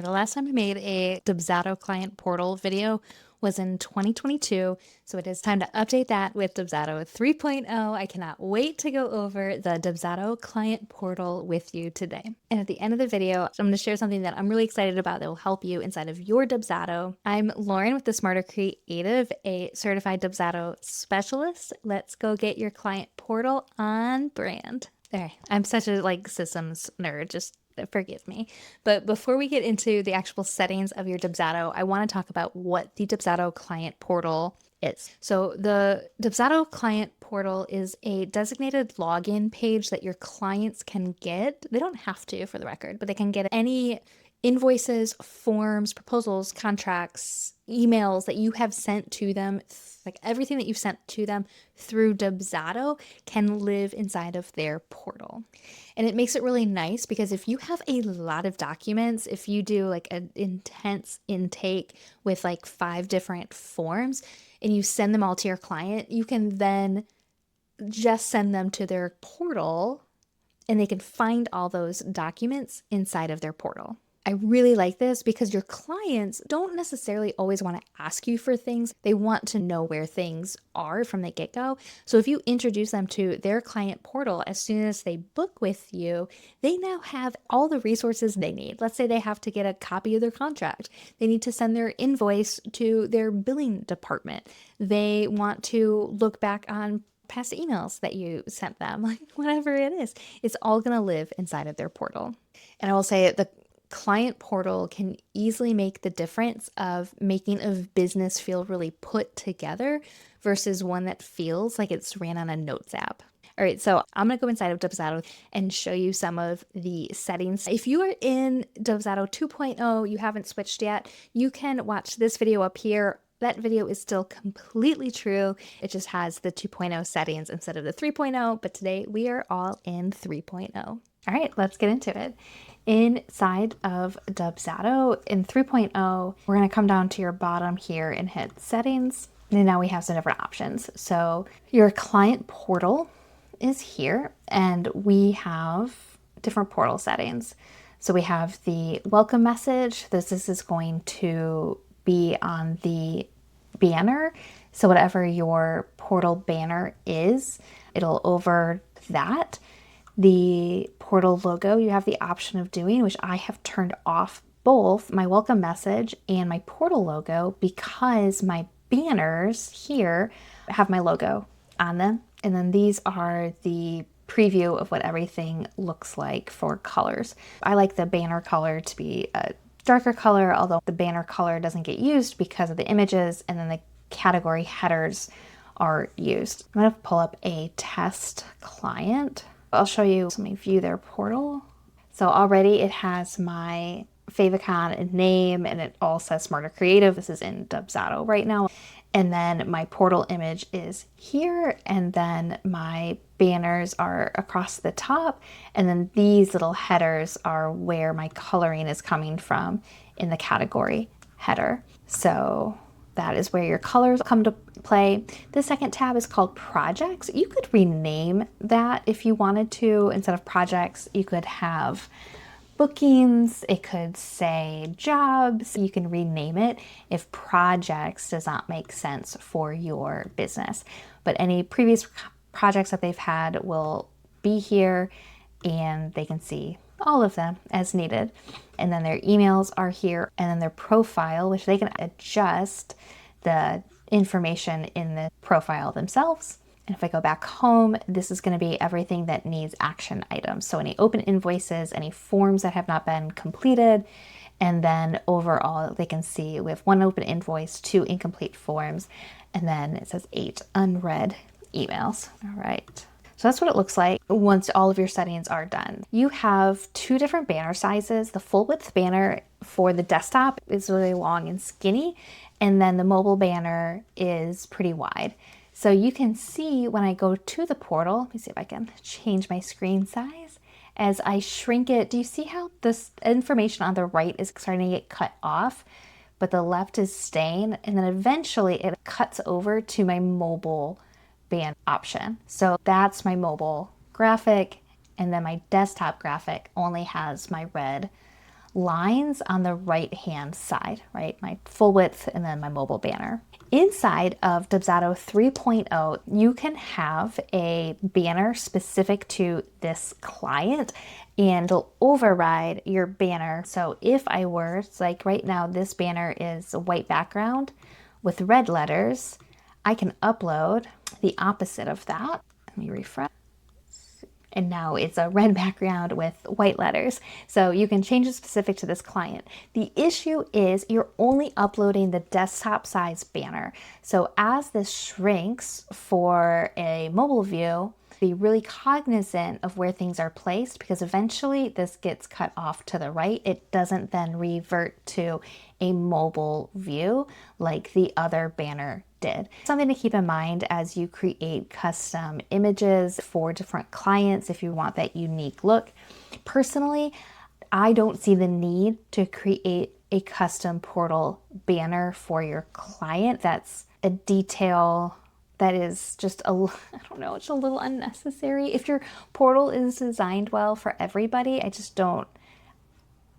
The last time I made a Dubsado client portal video was in 2022, so it is time to update that with Dubsado 3.0. I cannot wait to go over the Dubsado client portal with you today. And at the end of the video, I'm going to share something that I'm really excited about that will help you inside of your Dubsado. I'm Lauren with The Smarter Creative, a certified Dubsado specialist. Let's go get your client portal on brand. There, I'm such a systems nerd, just forgive me. But before we get into the actual settings of your Dubsado, I want to talk about what the Dubsado client portal is. So the Dubsado client portal is a designated login page that your clients can get. They don't have to, for the record, but they can get any invoices, forms, proposals, contracts, emails that you have sent to them, like everything that you've sent to them through Dubsado can live inside of their portal. And it makes it really nice because if you have a lot of documents, if you do like an intense intake with like 5 different forms and you send them all to your client, you can then just send them to their portal and they can find all those documents inside of their portal. I really like this because your clients don't necessarily always want to ask you for things. They want to know where things are from the get-go. So if you introduce them to their client portal, as soon as they book with you, they now have all the resources they need. Let's say they have to get a copy of their contract. They need to send their invoice to their billing department. They want to look back on past emails that you sent them, like whatever it is, it's all going to live inside of their portal. And I will say the client portal can easily make the difference of making a business feel really put together versus one that feels like it's ran on a notes app. All right, so I'm going to go inside of Dubsado and show you some of the settings. If you are in Dubsado 2.0, you haven't switched yet, you can watch this video up here. That video is still completely true. It just has the 2.0 settings instead of the 3.0, but today we are all in 3.0. All right, let's get into it. Inside of Dubsado in 3.0, we're going to come down to your bottom here and hit settings. And now we have some different options. So your client portal is here and we have different portal settings. So we have the welcome message. This is going to be on the banner. So whatever your portal banner is, it'll over that. The portal logo, you have the option of doing, which I have turned off both my welcome message and my portal logo because my banners here have my logo on them. And then these are the preview of what everything looks like for colors. I like the banner color to be a darker color, although the banner color doesn't get used because of the images, and then the category headers are used. I'm going to pull up a test client. I'll show you, let me view their portal. So already it has my favicon and name, and it all says Smarter Creative. This is in Dubsado right now. And then my portal image is here, and then my banners are across the top, and then these little headers are where my coloring is coming from in the category header. So that is where your colors come to play. The second tab is called Projects. You could rename that if you wanted to. Instead of projects, you could have bookings, it could say jobs. You can rename it if projects does not make sense for your business. But any previous projects that they've had will be here and they can see all of them as needed. And then their emails are here, and then their profile, which they can adjust the information in the profile themselves. And if I go back home, this is going to be everything that needs action items. So any open invoices, any forms that have not been completed, and then overall they can see we have 1 open invoice, 2 incomplete forms, and then it says 8 unread emails. All right. So that's what it looks like once all of your settings are done. You have 2 different banner sizes. The full width banner for the desktop is really long and skinny, and then the mobile banner is pretty wide. So you can see when I go to the portal, let me see if I can change my screen size. As I shrink it, do you see how this information on the right is starting to get cut off, but the left is staying? And then eventually it cuts over to my mobile band option. So that's my mobile graphic, and then my desktop graphic only has my red lines on the right hand side, right? My full width and then my mobile banner. Inside of Dubsado 3.0, you can have a banner specific to this client and it'll override your banner. So if I were, it's like right now, this banner is a white background with red letters, I can upload the opposite of that. Let me refresh. And now it's a red background with white letters. So you can change it specific to this client. The issue is you're only uploading the desktop size banner. So as this shrinks for a mobile view, be really cognizant of where things are placed because eventually this gets cut off to the right. It doesn't then revert to a mobile view like the other banner did. Something to keep in mind as you create custom images for different clients if you want that unique look. Personally, I don't see the need to create a custom portal banner for your client. That's a detail that is just I don't know, it's a little unnecessary. If your portal is designed well for everybody,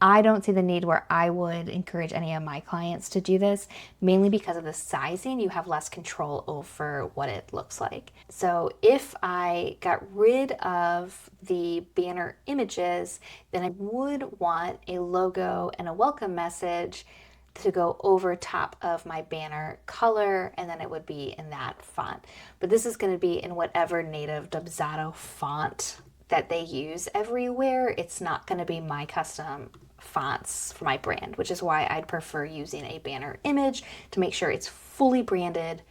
I don't see the need where I would encourage any of my clients to do this, mainly because of the sizing. You have less control over what it looks like. So if I got rid of the banner images, then I would want a logo and a welcome message to go over top of my banner color, and then it would be in that font. But this is going to be in whatever native Dubsado font that they use everywhere. It's not going to be my custom fonts for my brand, which is why I'd prefer using a banner image to make sure it's fully branded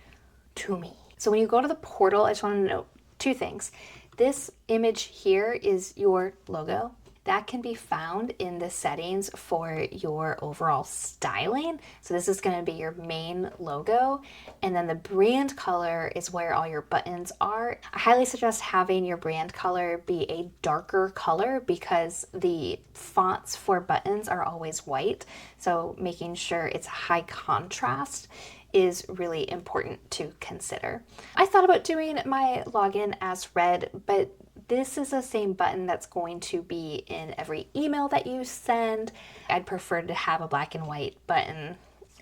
to me. So when you go to the portal, I just want to note two things. This image here is your logo. That can be found in the settings for your overall styling. So this is going to be your main logo. And then the brand color is where all your buttons are. I highly suggest having your brand color be a darker color because the fonts for buttons are always white. So making sure it's high contrast is really important to consider. I thought about doing my login as red, but this is the same button that's going to be in every email that you send. I'd prefer to have a black and white button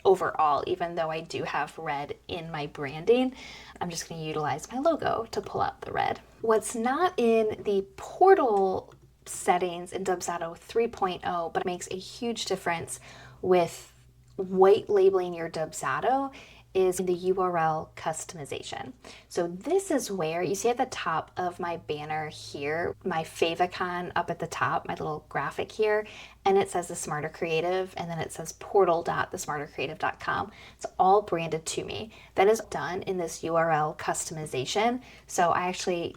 overall, even though I do have red in my branding. I'm just going to utilize my logo to pull out the red. What's not in the portal settings in Dubsado 3.0, but it makes a huge difference with white labeling your Dubsado, is the URL customization. So this is where you see at the top of my banner here, my favicon up at the top, my little graphic here, and it says the Smarter Creative, and then it says portal.thesmartercreative.com. It's all branded to me. That is done in this URL customization. So I actually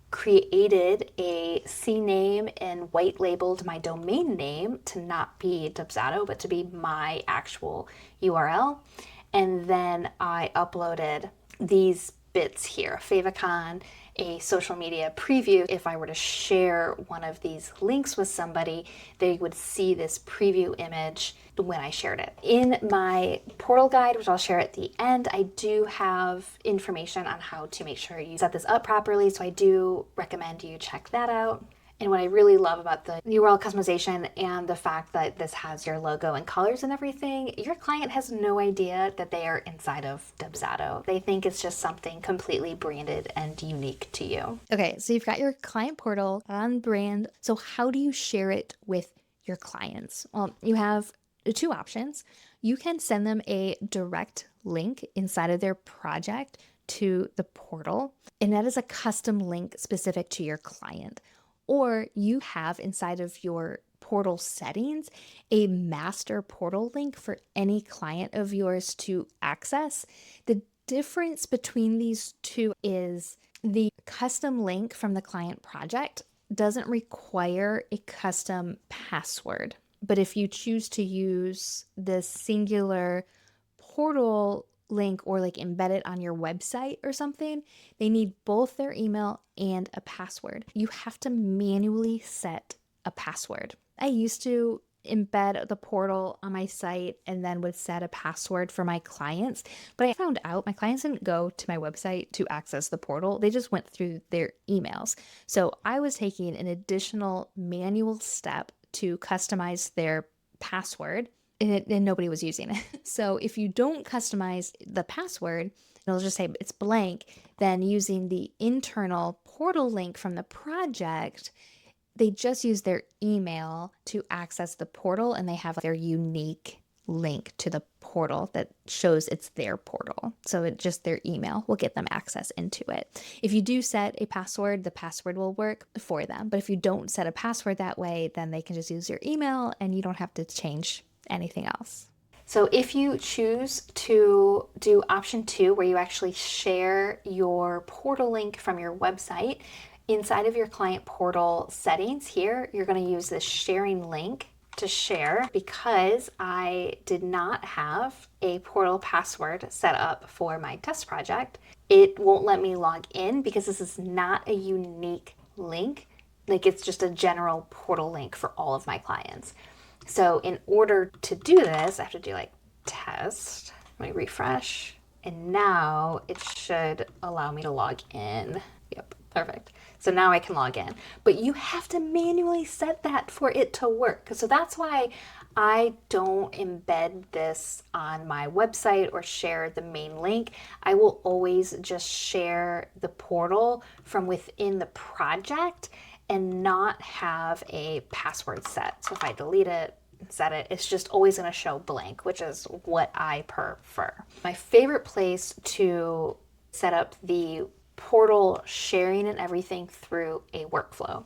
created a CNAME and white labeled my domain name to not be Dubsado, but to be my actual URL. And then I uploaded these bits here, a favicon, a social media preview. If I were to share one of these links with somebody, they would see this preview image when I shared it. In my portal guide, which I'll share at the end, I do have information on how to make sure you set this up properly. So I do recommend you check that out. And what I really love about the URL customization and the fact that this has your logo and colors and everything, your client has no idea that they are inside of Dubsado. They think it's just something completely branded and unique to you. Okay, so you've got your client portal on brand. So how do you share it with your clients? Well, you have two options. You can send them a direct link inside of their project to the portal, and that is a custom link specific to your client. Or you have inside of your portal settings a master portal link for any client of yours to access. The difference between these two is the custom link from the client project doesn't require a custom password. But if you choose to use this singular portal link or like embed it on your website or something, they need both their email and a password. You have to manually set a password. I used to embed the portal on my site and then would set a password for my clients, but I found out my clients didn't go to my website to access the portal. They just went through their emails. So I was taking an additional manual step to customize their password, and nobody was using it. So if you don't customize the password, it'll just say it's blank, then using the internal portal link from the project, they just use their email to access the portal, and they have their unique link to the portal that shows it's their portal. So it just their email will get them access into it. If you do set a password, the password will work for them. But if you don't set a password that way, then they can just use your email and you don't have to change anything else. So if you choose to do option 2, where you actually share your portal link from your website, inside of your client portal settings here, you're going to use this sharing link to share. Because I did not have a portal password set up for my test project, it won't let me log in because this is not a unique link. Like, it's just a general portal link for all of my clients. So in order to do this, I have to do like test. Let me refresh. And now it should allow me to log in. Yep, perfect. So now I can log in. But you have to manually set that for it to work. So that's why I don't embed this on my website or share the main link. I will always just share the portal from within the project and not have a password set. So if I delete it, set it, it's just always going to show blank, which is what I prefer. My favorite place to set up the portal sharing and everything through a workflow.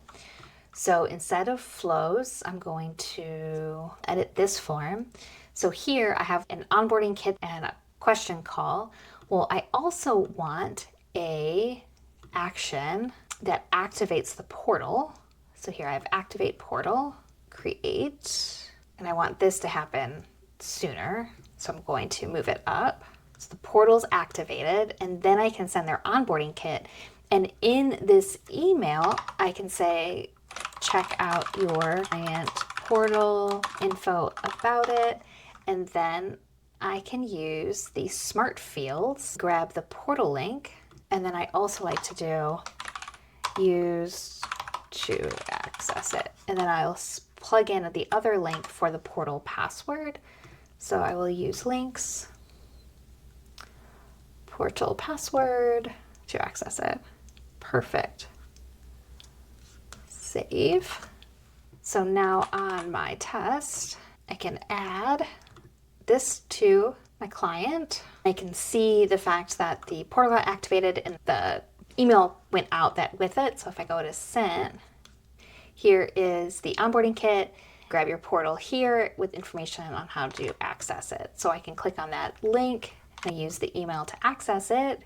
So instead of flows, I'm going to edit this form. So here I have an onboarding kit and a question call. Well, I also want a action that activates the portal. So here I have activate portal, create, and I want this to happen sooner. So I'm going to move it up. So the portal's activated, and then I can send their onboarding kit. And in this email, I can say, check out your client portal, info about it, and then I can use the smart fields, grab the portal link, and then I also like to do use to access it. And then I'll plug in the other link for the portal password. So I will use links, portal password to access it. Perfect. Save. So now on my test, I can add this to my client. I can see the fact that the portal got activated and the email went out that with it. So if I go to send, here is the onboarding kit. Grab your portal here with information on how to access it. So I can click on that link and use the email to access it.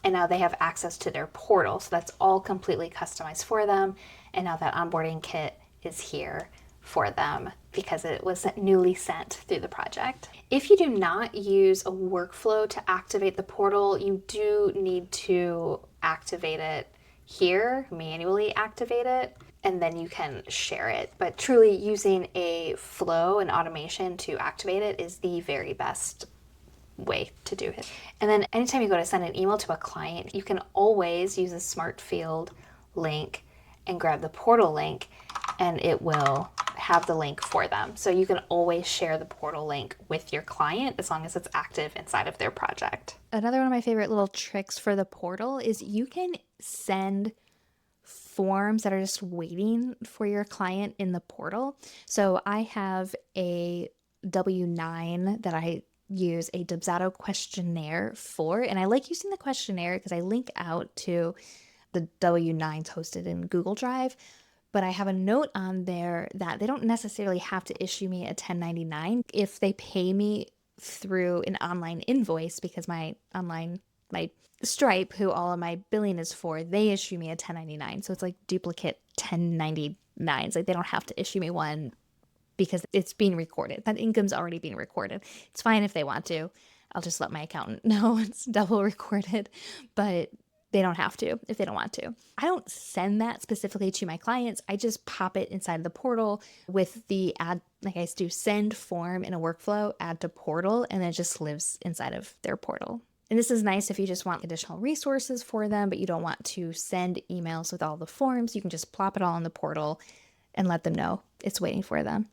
And now they have access to their portal. So that's all completely customized for them. And now that onboarding kit is here for them because it was newly sent through the project. If you do not use a workflow to activate the portal, you do need to activate it here, manually activate it, and then you can share it. But truly using a flow and automation to activate it is the very best way to do it. And then anytime you go to send an email to a client, you can always use a smart field link and grab the portal link, and it will have the link for them. So you can always share the portal link with your client as long as it's active inside of their project. Another one of my favorite little tricks for the portal is you can send forms that are just waiting for your client in the portal. So I have a W-9 that I use a Dubsado questionnaire for, and I like using the questionnaire because I link out to the W-9s hosted in Google Drive, but I have a note on there that they don't necessarily have to issue me a 1099 if they pay me through an online invoice, because my Stripe, who all of my billing is for, they issue me a 1099. So it's like duplicate 1099s. Like they don't have to issue me one because it's being recorded. That income's already being recorded. It's fine if they want to. I'll just let my accountant know it's double recorded, but they don't have to if they don't want to. I don't send that specifically to my clients. I just pop it inside the portal with the add, like I do send form in a workflow, add to portal, and it just lives inside of their portal. And this is nice if you just want additional resources for them, but you don't want to send emails with all the forms. You can just plop it all in the portal and let them know it's waiting for them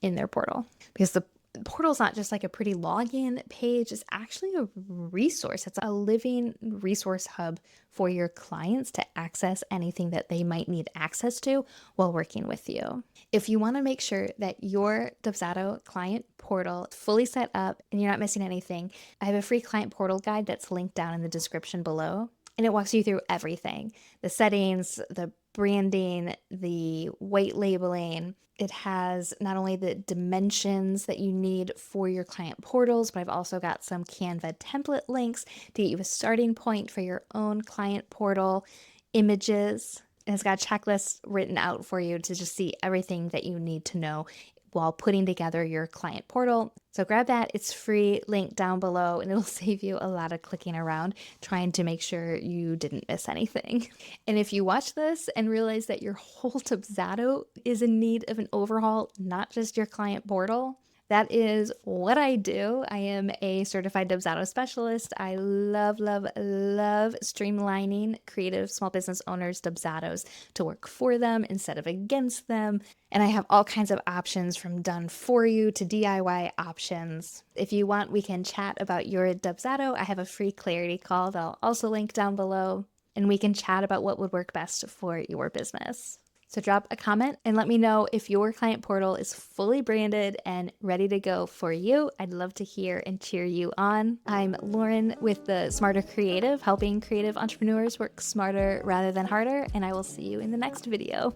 in their portal. Because the portal's not just like a pretty login page, it's actually a resource. It's a living resource hub for your clients to access anything that they might need access to while working with you. If you want to make sure that your Dubsado client portal is fully set up and you're not missing anything, I have a free client portal guide that's linked down in the description below. And it walks you through everything, the settings, the branding, the white labeling. It has not only the dimensions that you need for your client portals, but I've also got some Canva template links to get you a starting point for your own client portal, images, and it's got checklists written out for you to just see everything that you need to know while putting together your client portal. So grab that, it's free, link down below, and it'll save you a lot of clicking around trying to make sure you didn't miss anything. And if you watch this and realize that your whole Dubsado is in need of an overhaul, not just your client portal, that is what I do. I am a certified Dubsado specialist. I love, love, love streamlining creative small business owners' Dubsados to work for them instead of against them. And I have all kinds of options from done for you to DIY options. If you want, we can chat about your Dubsado. I have a free clarity call that I'll also link down below, and we can chat about what would work best for your business. So drop a comment and let me know if your client portal is fully branded and ready to go for you. I'd love to hear and cheer you on. I'm Lauren with the Smarter Creative, helping creative entrepreneurs work smarter rather than harder, and I will see you in the next video.